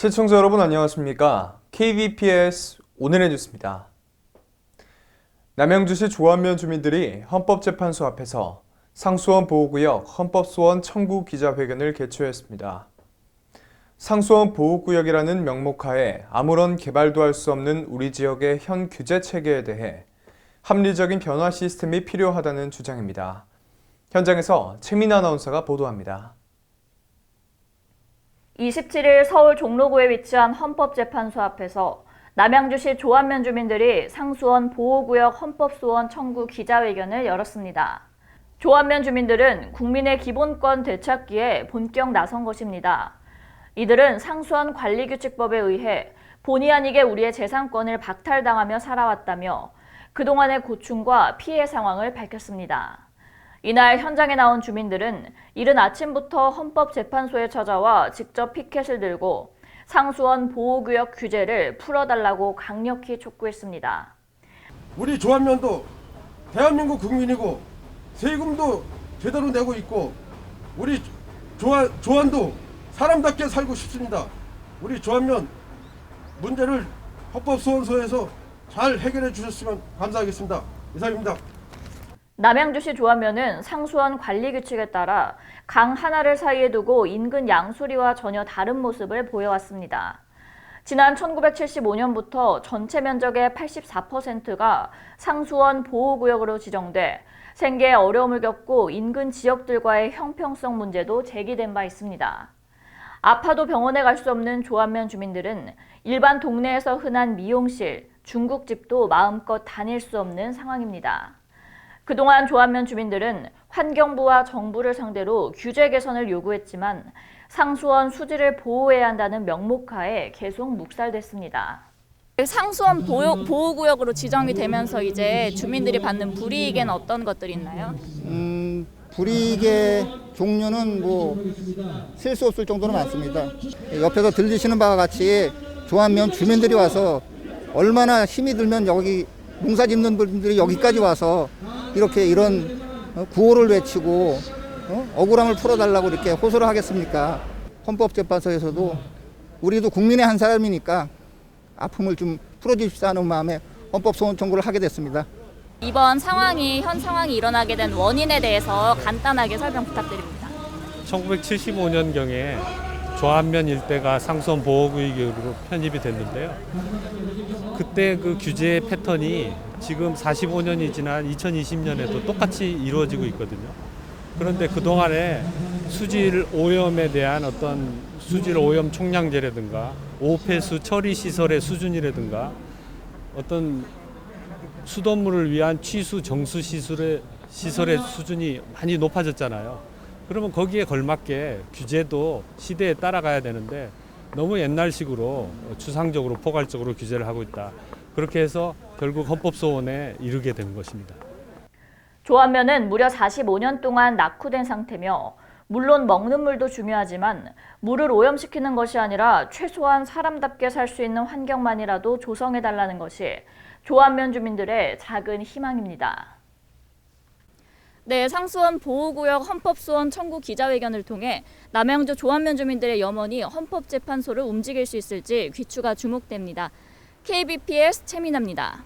시청자 여러분 안녕하십니까? KBPS 오늘의 뉴스입니다. 남양주시 조안면 주민들이 헌법재판소 앞에서 상수원 보호구역 헌법소원 청구 기자회견을 개최했습니다. 상수원 보호구역이라는 명목하에 아무런 개발도 할 수 없는 우리 지역의 현 규제 체계에 대해 합리적인 변화 시스템이 필요하다는 주장입니다. 현장에서 최민아 아나운서가 보도합니다. 27일 서울 종로구에 위치한 헌법재판소 앞에서 남양주시 조안면 주민들이 상수원 보호구역 헌법소원 청구 기자회견을 열었습니다. 조안면 주민들은 국민의 기본권 되찾기에 본격 나선 것입니다. 이들은 상수원 관리규칙법에 의해 본의 아니게 우리의 재산권을 박탈당하며 살아왔다며 그동안의 고충과 피해 상황을 밝혔습니다. 이날 현장에 나온 주민들은 이른 아침부터 헌법재판소에 찾아와 직접 피켓을 들고 상수원 보호구역 규제를 풀어달라고 강력히 촉구했습니다. 우리 조안면도 대한민국 국민이고 세금도 제대로 내고 있고 우리 조안도 사람답게 살고 싶습니다. 우리 조안면 문제를 헌법소원소에서 잘 해결해 주셨으면 감사하겠습니다. 이상입니다. 남양주시 조안면은 상수원 관리규칙에 따라 강 하나를 사이에 두고 인근 양수리와 전혀 다른 모습을 보여왔습니다. 지난 1975년부터 전체 면적의 84%가 상수원 보호구역으로 지정돼 생계에 어려움을 겪고 인근 지역들과의 형평성 문제도 제기된 바 있습니다. 아파도 병원에 갈 수 없는 조안면 주민들은 일반 동네에서 흔한 미용실, 중국집도 마음껏 다닐 수 없는 상황입니다. 그동안 조안면 주민들은 환경부와 정부를 상대로 규제 개선을 요구했지만 상수원 수지를 보호해야 한다는 명목하에 계속 묵살됐습니다. 상수원 보호구역으로 지정이 되면서 이제 주민들이 받는 불이익에는 어떤 것들이 있나요? 불이익의 종류는 셀 수 없을 정도로 많습니다. 옆에서 들리시는 바와 같이 조안면 주민들이 와서 얼마나 힘이 들면 여기 농사 짓는 분들이 여기까지 와서 이런 구호를 외치고 억울함을 풀어달라고 이렇게 호소를 하겠습니까? 헌법재판소에서도 우리도 국민의 한 사람이니까 아픔을 좀 풀어주십사 하는 마음에 헌법소원 청구를 하게 됐습니다. 이번 현 상황이 일어나게 된 원인에 대해서 간단하게 설명 부탁드립니다. 1975년경에 조안면 일대가 상수원 보호구역으로 편입이 됐는데요. 그때 그 규제 패턴이 지금 45년이 지난 2020년에도 똑같이 이루어지고 있거든요. 그런데 그동안에 수질 오염에 대한 어떤 수질 오염 총량제라든가 오폐수 처리 시설의 수준이라든가 어떤 수돗물을 위한 취수 정수 시설의 수준이 많이 높아졌잖아요. 그러면 거기에 걸맞게 규제도 시대에 따라가야 되는데 너무 옛날식으로 추상적으로 포괄적으로 규제를 하고 있다. 그렇게 해서 결국 헌법소원에 이르게 된 것입니다. 조안면은 무려 45년 동안 낙후된 상태며 물론 먹는 물도 중요하지만 물을 오염시키는 것이 아니라 최소한 사람답게 살 수 있는 환경만이라도 조성해달라는 것이 조안면 주민들의 작은 희망입니다. 네, 상수원 보호구역 헌법소원 청구 기자회견을 통해 남양주 조안면 주민들의 염원이 헌법재판소를 움직일 수 있을지 귀추가 주목됩니다. KBPS 최민아입니다.